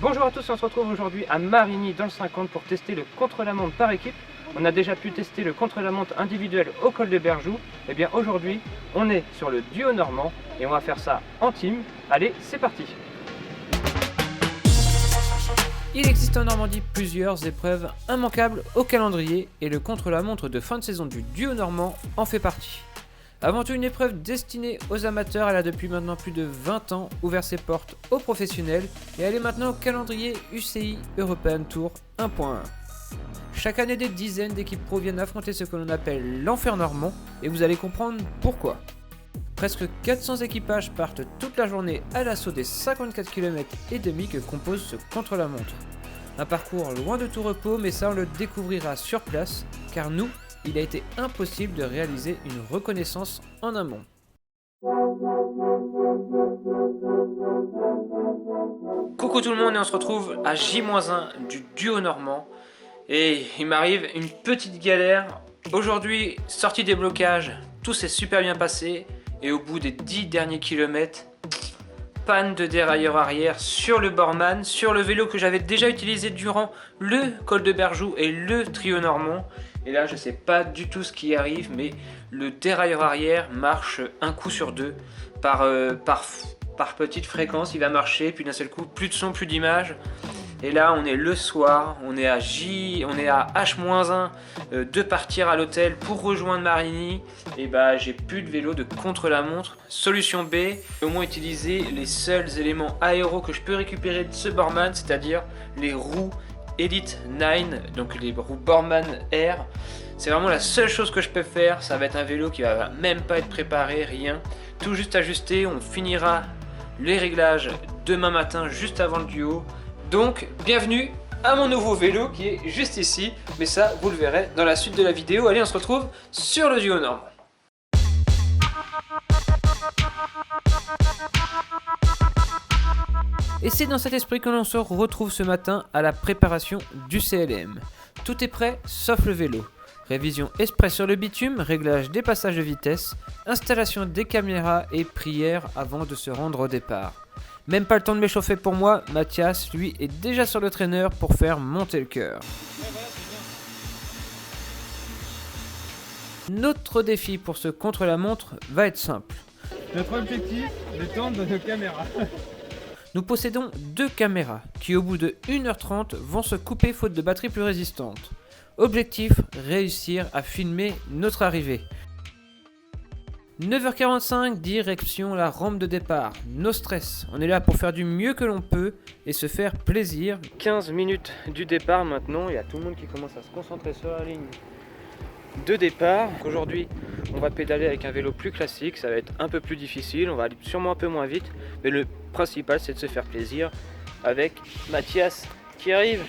Bonjour à tous, on se retrouve aujourd'hui à Marigny dans le 50 pour tester le contre-la-montre par équipe. On a déjà pu tester le contre-la-montre individuel au col de Berjoux. Et bien aujourd'hui, on est sur le duo normand et on va faire ça en team. Allez, c'est parti! Il existe en Normandie plusieurs épreuves immanquables au calendrier et le contre-la-montre de fin de saison du duo normand en fait partie. Avant tout une épreuve destinée aux amateurs, elle a depuis maintenant plus de 20 ans ouvert ses portes aux professionnels et elle est maintenant au calendrier UCI European Tour 1.1. Chaque année des dizaines d'équipes pro viennent affronter ce que l'on appelle l'enfer normand et vous allez comprendre pourquoi. Presque 400 équipages partent toute la journée à l'assaut des 54 km et demi que compose ce contre-la-montre. Un parcours loin de tout repos, mais ça on le découvrira sur place car nous, il a été impossible de réaliser une reconnaissance en amont. Coucou tout le monde et on se retrouve à J-1 du duo normand. Et il m'arrive une petite galère. Aujourd'hui, sortie des blocages, tout s'est super bien passé. Et au bout des 10 derniers kilomètres, panne de dérailleur arrière sur le Borman, sur le vélo que j'avais déjà utilisé durant le col de Berjoux et le trio normand. Et là, je sais pas du tout ce qui arrive, mais le dérailleur arrière marche un coup sur deux. Par petite fréquence, il va marcher, puis d'un seul coup, plus de son, plus d'image. Et là, on est le soir, on est à H-1 de partir à l'hôtel pour rejoindre Marigny. Et bah, j'ai plus de vélo de contre-la-montre. Solution B, au moins utiliser les seuls éléments aéros que je peux récupérer de ce Borman, c'est-à-dire les roues Elite 9, donc les roues Borman Air. C'est vraiment la seule chose que je peux faire. Ça va être un vélo qui va même pas être préparé, rien. Tout juste ajusté, on finira les réglages demain matin, juste avant le duo. Donc, bienvenue à mon nouveau vélo qui est juste ici. Mais ça, vous le verrez dans la suite de la vidéo. Allez, on se retrouve sur le duo normand. Et c'est dans cet esprit que l'on se retrouve ce matin à la préparation du CLM. Tout est prêt sauf le vélo. Révision express sur le bitume, réglage des passages de vitesse, installation des caméras et prière avant de se rendre au départ. Même pas le temps de m'échauffer pour moi, Mathias lui est déjà sur le traîneur pour faire monter le cœur. Notre défi pour ce contre-la-montre va être simple. Notre objectif, de tendre nos caméras. Nous possédons deux caméras qui au bout de 1h30 vont se couper faute de batterie plus résistante. Objectif, réussir à filmer notre arrivée. 9h45, direction la rampe de départ. No stress, on est là pour faire du mieux que l'on peut et se faire plaisir. 15 minutes du départ maintenant, il y a tout le monde qui commence à se concentrer sur la ligne de départ. Aujourd'hui, on va pédaler avec un vélo plus classique, ça va être un peu plus difficile, on va aller sûrement un peu moins vite, mais le principal c'est de se faire plaisir avec Mathias qui arrive.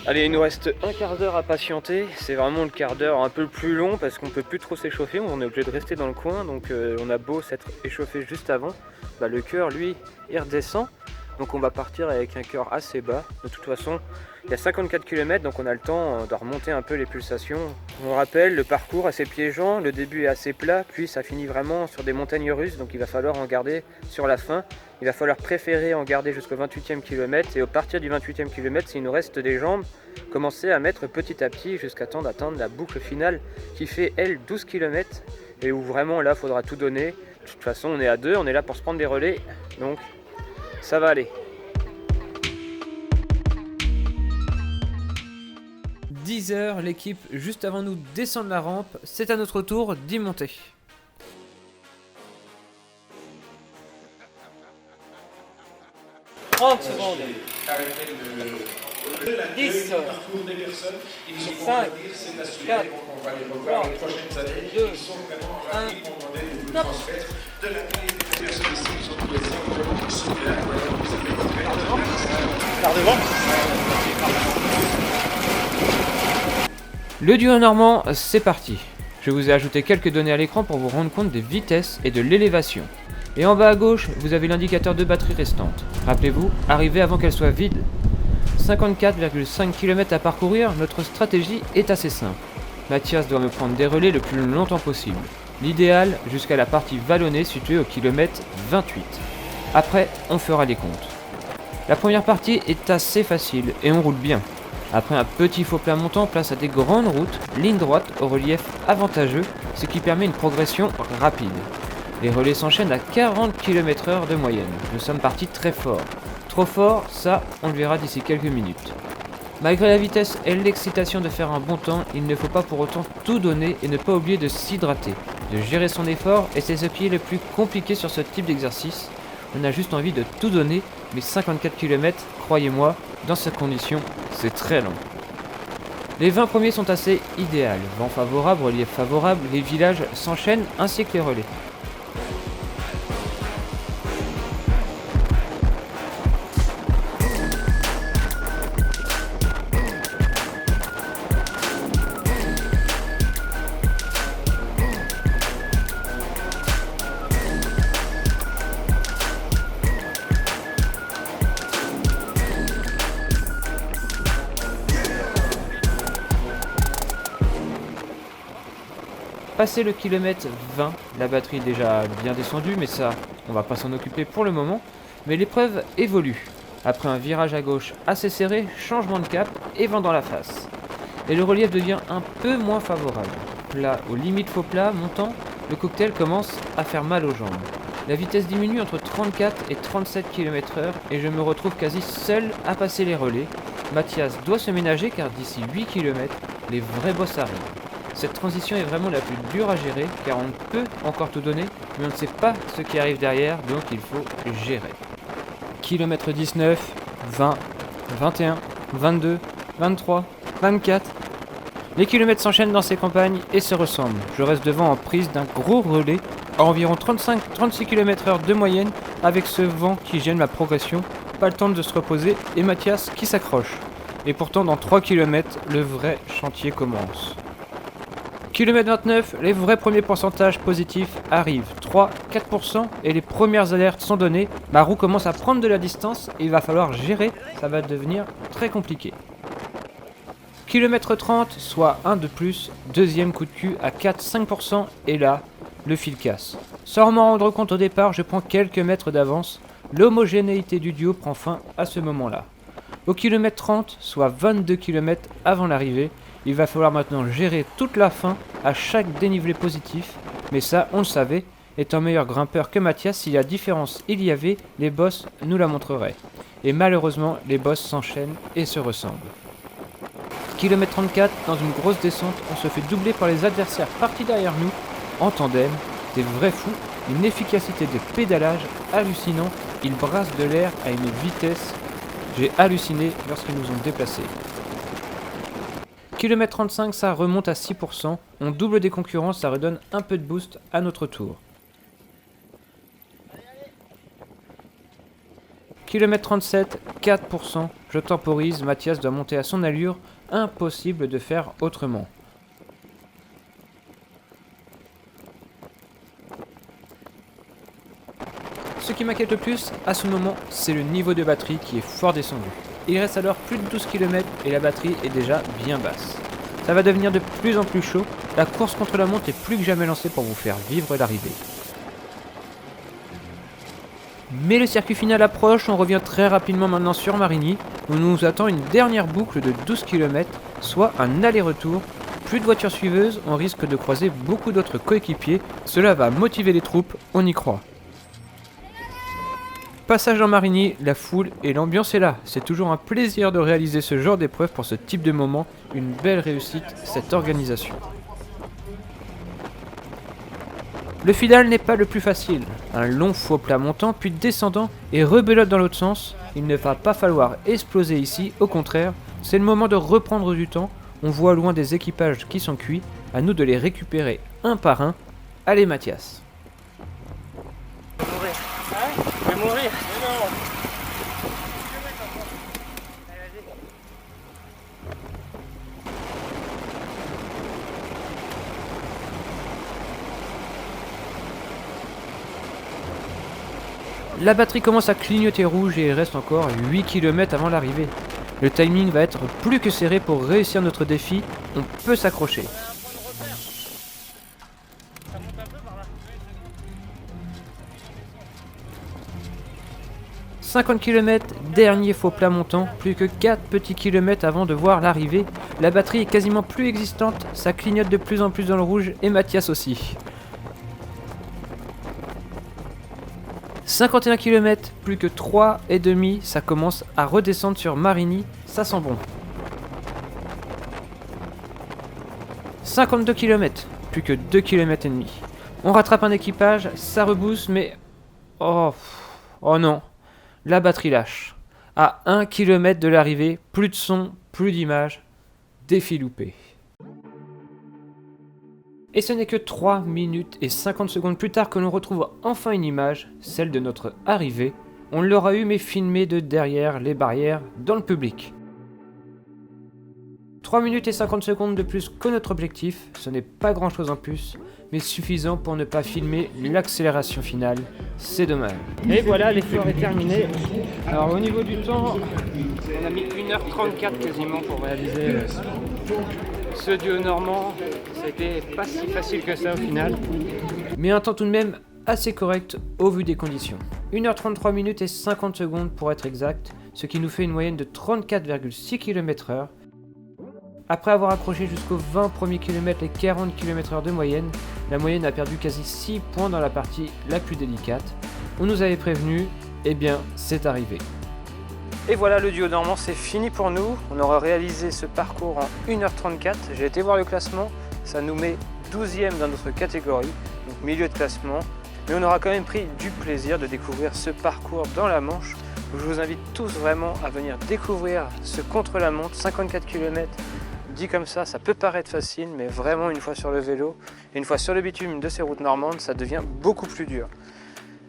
Allez, il nous reste un quart d'heure à patienter, c'est vraiment le quart d'heure un peu le plus long parce qu'on peut plus trop s'échauffer, on est obligé de rester dans le coin, donc on a beau s'être échauffé juste avant, bah, le cœur lui il redescend, donc on va partir avec un cœur assez bas. De toute façon, il y a 54 km, donc on a le temps de remonter un peu les pulsations. On rappelle, le parcours assez piégeant, le début est assez plat, puis ça finit vraiment sur des montagnes russes, donc il va falloir en garder sur la fin. Il va falloir préférer en garder jusqu'au 28e km, et au partir du 28e km, s'il nous reste des jambes, commencer à mettre petit à petit jusqu'à temps d'atteindre la boucle finale qui fait, elle, 12 km, et où vraiment là, il faudra tout donner. De toute façon, on est à deux, on est là pour se prendre des relais, donc ça va aller. 10h, l'équipe juste avant nous descend de la rampe, c'est à notre tour d'y monter. « 30 secondes. 10, 5, 4, 3, 2, 1, top !» Le duo normand, c'est parti. Je vous ai ajouté quelques données à l'écran pour vous rendre compte des vitesses et de l'élévation. Et en bas à gauche, vous avez l'indicateur de batterie restante. Rappelez-vous, arrivez avant qu'elle soit vide. 54,5 km à parcourir, notre stratégie est assez simple. Mathias doit me prendre des relais le plus longtemps possible. L'idéal jusqu'à la partie vallonnée située au kilomètre 28. Après, on fera les comptes. La première partie est assez facile et on roule bien. Après un petit faux plat montant, place à des grandes routes, ligne droite au relief avantageux, ce qui permet une progression rapide. Les relais s'enchaînent à 40 km/h de moyenne. Nous sommes partis très fort. Trop fort, ça, on le verra d'ici quelques minutes. Malgré la vitesse et l'excitation de faire un bon temps, il ne faut pas pour autant tout donner et ne pas oublier de s'hydrater, de gérer son effort, et c'est ce qui est le plus compliqué sur ce type d'exercice. On a juste envie de tout donner, mais 54 km, croyez-moi, dans ces conditions, c'est très long. Les 20 premiers sont assez idéales. Vent favorable, relief favorable, les villages s'enchaînent ainsi que les relais. Passé le kilomètre 20, la batterie est déjà bien descendue, mais ça, on va pas s'en occuper pour le moment. Mais l'épreuve évolue. Après un virage à gauche assez serré, changement de cap et vent dans la face. Et le relief devient un peu moins favorable. Plat aux limites faux plat, montant, le cocktail commence à faire mal aux jambes. La vitesse diminue entre 34 et 37 km/h et je me retrouve quasi seul à passer les relais. Mathias doit se ménager car d'ici 8 km, les vrais boss arrivent. Cette transition est vraiment la plus dure à gérer car on peut encore tout donner, mais on ne sait pas ce qui arrive derrière, donc il faut gérer. Kilomètre 19, 20, 21, 22, 23, 24. Les kilomètres s'enchaînent dans ces campagnes et se ressemblent. Je reste devant en prise d'un gros relais à environ 35-36 km/h de moyenne avec ce vent qui gêne ma progression. Pas le temps de se reposer et Mathias qui s'accroche. Et pourtant dans 3 km, le vrai chantier commence. Kilomètre 29, les vrais premiers pourcentages positifs arrivent, 3-4% et les premières alertes sont données. Ma roue commence à prendre de la distance et il va falloir gérer, ça va devenir très compliqué. Kilomètre 30, soit 1 de plus, deuxième coup de cul à 4-5% et là, le fil casse. Sans m'en rendre compte au départ, je prends quelques mètres d'avance, l'homogénéité du duo prend fin à ce moment-là. Au kilomètre 30, soit 22 km avant l'arrivée, il va falloir maintenant gérer toute la fin à chaque dénivelé positif, mais ça, on le savait, étant meilleur grimpeur que Mathias, si la différence il y avait, les boss nous la montreraient. Et malheureusement, les boss s'enchaînent et se ressemblent. Kilomètre 34, dans une grosse descente, on se fait doubler par les adversaires partis derrière nous, en tandem, des vrais fous, une efficacité de pédalage hallucinant, ils brassent de l'air à une vitesse, j'ai halluciné lorsqu'ils nous ont déplacés. Kilomètre 35, ça remonte à 6%, on double des concurrents, ça redonne un peu de boost à notre tour. Kilomètre 37, 4%, je temporise, Mathias doit monter à son allure, impossible de faire autrement. Ce qui m'inquiète le plus à ce moment, c'est le niveau de batterie qui est fort descendu. Il reste alors plus de 12 km et la batterie est déjà bien basse. Ça va devenir de plus en plus chaud, la course contre la montre est plus que jamais lancée pour vous faire vivre l'arrivée. Mais le circuit final approche, on revient très rapidement maintenant sur Marigny, où nous attend une dernière boucle de 12 km, soit un aller-retour. Plus de voitures suiveuses, on risque de croiser beaucoup d'autres coéquipiers, cela va motiver les troupes, on y croit. Passage dans Marigny, la foule et l'ambiance est là. C'est toujours un plaisir de réaliser ce genre d'épreuve pour ce type de moment. Une belle réussite, cette organisation. Le final n'est pas le plus facile. Un long faux plat montant puis descendant et rebelote dans l'autre sens. Il ne va pas falloir exploser ici, au contraire, c'est le moment de reprendre du temps. On voit au loin des équipages qui sont cuits, à nous de les récupérer un par un. Allez Mathias. Je vais mourir. La batterie commence à clignoter rouge et il reste encore 8 km avant l'arrivée. Le timing va être plus que serré pour réussir notre défi, on peut s'accrocher. 50 km, dernier faux plat montant, plus que 4 petits kilomètres avant de voir l'arrivée. La batterie est quasiment plus existante, ça clignote de plus en plus dans le rouge et Mathias aussi. 51 km, plus que 3,5, ça commence à redescendre sur Marigny, ça sent bon. 52 km, plus que 2 km et demi. On rattrape un équipage, ça rebooste mais... Oh non, la batterie lâche. À 1 km de l'arrivée, plus de son, plus d'image, défi loupé. Et ce n'est que 3 minutes et 50 secondes plus tard que l'on retrouve enfin une image, celle de notre arrivée. On l'aura eu mais filmée de derrière les barrières, dans le public. 3 minutes et 50 secondes de plus que notre objectif, ce n'est pas grand chose en plus, mais suffisant pour ne pas filmer l'accélération finale, c'est dommage. Et voilà, l'effort est terminé. Alors au niveau du temps, on a mis 1h34 quasiment pour réaliser ce duo normand. C'était pas si facile que ça au final. Mais un temps tout de même assez correct au vu des conditions. 1h33 minutes et 50 secondes pour être exact, ce qui nous fait une moyenne de 34,6 km/h. Après avoir accroché jusqu'aux 20 premiers kilomètres et 40 km/h de moyenne, la moyenne a perdu quasi 6 points dans la partie la plus délicate. On nous avait prévenu, et bien c'est arrivé. Et voilà, le duo normand, c'est fini pour nous. On aura réalisé ce parcours en 1h34. J'ai été voir le classement, ça nous met 12e dans notre catégorie, donc milieu de classement. Mais on aura quand même pris du plaisir de découvrir ce parcours dans la Manche. Je vous invite tous vraiment à venir découvrir ce contre-la-montre, 54 km. Dit comme ça peut paraître facile, mais vraiment une fois sur le vélo et une fois sur le bitume de ces routes normandes, ça devient beaucoup plus dur.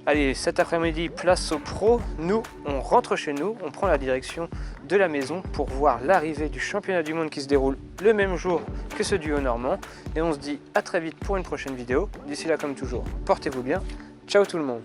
Allez, cet après-midi, place aux pros. Nous, on rentre chez nous, on prend la direction de la maison pour voir l'arrivée du championnat du monde qui se déroule le même jour que ce duo normand. Et on se dit à très vite pour une prochaine vidéo. D'ici là, comme toujours, portez-vous bien. Ciao tout le monde.